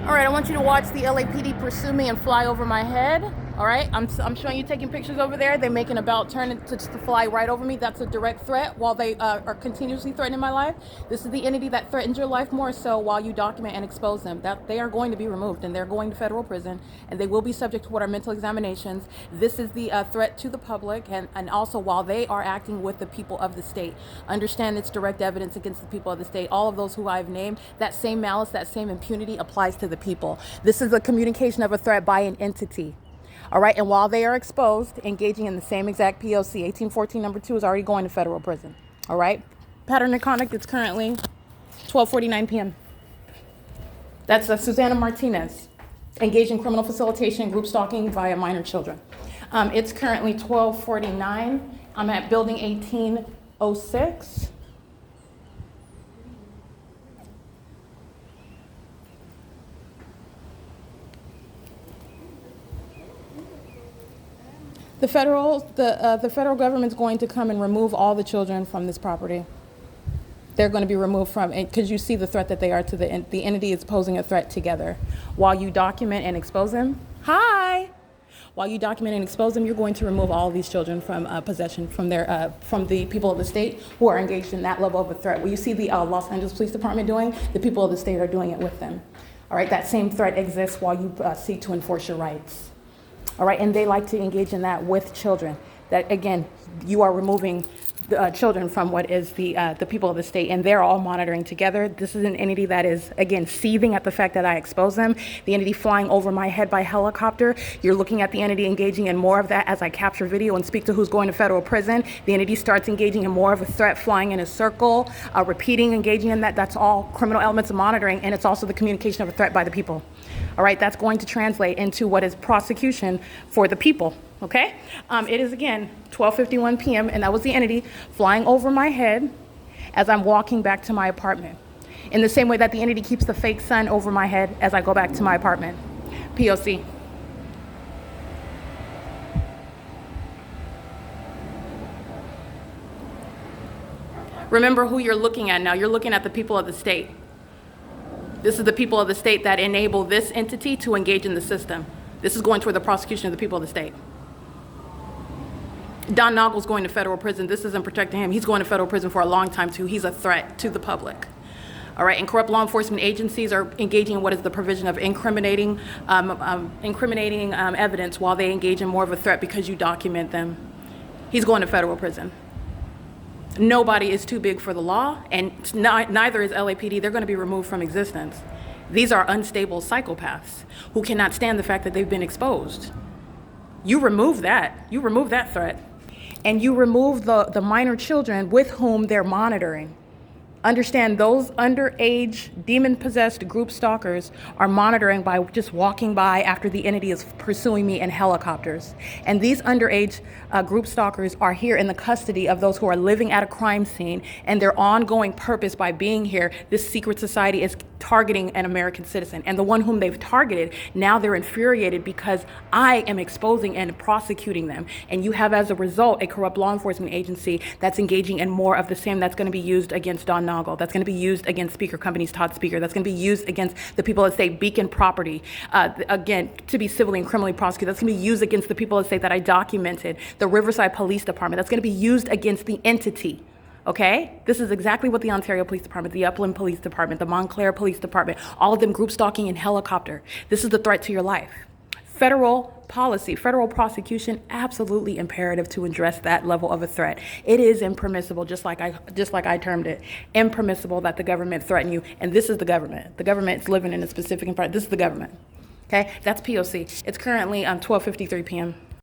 All right, I want you to watch the LAPD pursue me and fly over my head. All right, I'm showing you taking pictures over there. They're making about turn to fly right over me. That's a direct threat while they are continuously threatening my life. This is the entity that threatens your life more so while you document and expose them. That they are going to be removed and they're going to federal prison and they will be subject to what are mental examinations. This is the threat to the public and also while they are acting with the people of the state. Understand it's direct evidence against the people of the state. All of those who I've named, that same malice, that same impunity applies to the people. This is a communication of a threat by an entity. All right, and while they are exposed, engaging in the same exact P.O.C. 1814 number 2 is already going to federal prison. All right, pattern of conduct is currently 12:49 p.m. That's Susanna Martinez, engaged in criminal facilitation, group stalking via minor children. It's currently 12:49. I'm at building 1806. The federal government's going to come and remove all the children from this property. They're going to be removed from it because you see the threat that they are to the entity is posing a threat together. While you document and expose them, while you document and expose them, you're going to remove all of these children from possession from the people of the state who are engaged in that level of a threat. What you see the Los Angeles Police Department doing, the people of the state are doing it with them. All right, that same threat exists while you seek to enforce your rights. All right, and they like to engage in that with children. That again, you are removing children from what is the people of the state, and they're all monitoring together. This is an entity that is again seething at the fact that I expose them. The entity flying over my head by helicopter. You're looking at the entity engaging in more of that as I capture video and speak to who's going to federal prison. The entity starts engaging in more of a threat, flying in a circle, repeating, engaging in that. That's all criminal elements of monitoring, and it's also the communication of a threat by the people. All right, that's going to translate into what is prosecution for the people, okay? It is, again, 12:51 p.m., and that was the entity flying over my head as I'm walking back to my apartment. In the same way that the entity keeps the fake sun over my head as I go back to my apartment. P.O.C. Remember who you're looking at now. You're looking at the people of the state. This is the people of the state that enable this entity to engage in the system. This is going toward the prosecution of the people of the state. Don Noggle's going to federal prison. This isn't protecting him. He's going to federal prison for a long time too. He's a threat to the public. All right, and corrupt law enforcement agencies are engaging in what is the provision of incriminating evidence while they engage in more of a threat because you document them. He's going to federal prison. Nobody is too big for the law, and neither is LAPD. They're going to be removed from existence. These are unstable psychopaths who cannot stand the fact that they've been exposed. You remove that. You remove that threat. And you remove the minor children with whom they're monitoring. Understand those underage demon-possessed group stalkers are monitoring by just walking by after the entity is pursuing me in helicopters. And these underage group stalkers are here in the custody of those who are living at a crime scene, and their ongoing purpose by being here, this secret society is targeting an American citizen. And the one whom they've targeted, now they're infuriated because I am exposing and prosecuting them. And you have, as a result, a corrupt law enforcement agency that's engaging in more of the same that's going to be used against Don Noggle, that's going to be used against speaker companies, Todd Speaker, that's going to be used against the people that say Beacon Property, again, to be civilly and criminally prosecuted. That's going to be used against the people that say that I documented, the Riverside Police Department. That's going to be used against the entity. Okay? This is exactly what the Ontario Police Department, the Upland Police Department, the Montclair Police Department, all of them group stalking in helicopter. This is the threat to your life. Federal policy, federal prosecution, absolutely imperative to address that level of a threat. It is impermissible, just like I termed it, impermissible that the government threaten you. And this is the government. The government's living in a specific environment. This is the government. Okay? That's P.O.C. It's currently 12:53 p.m.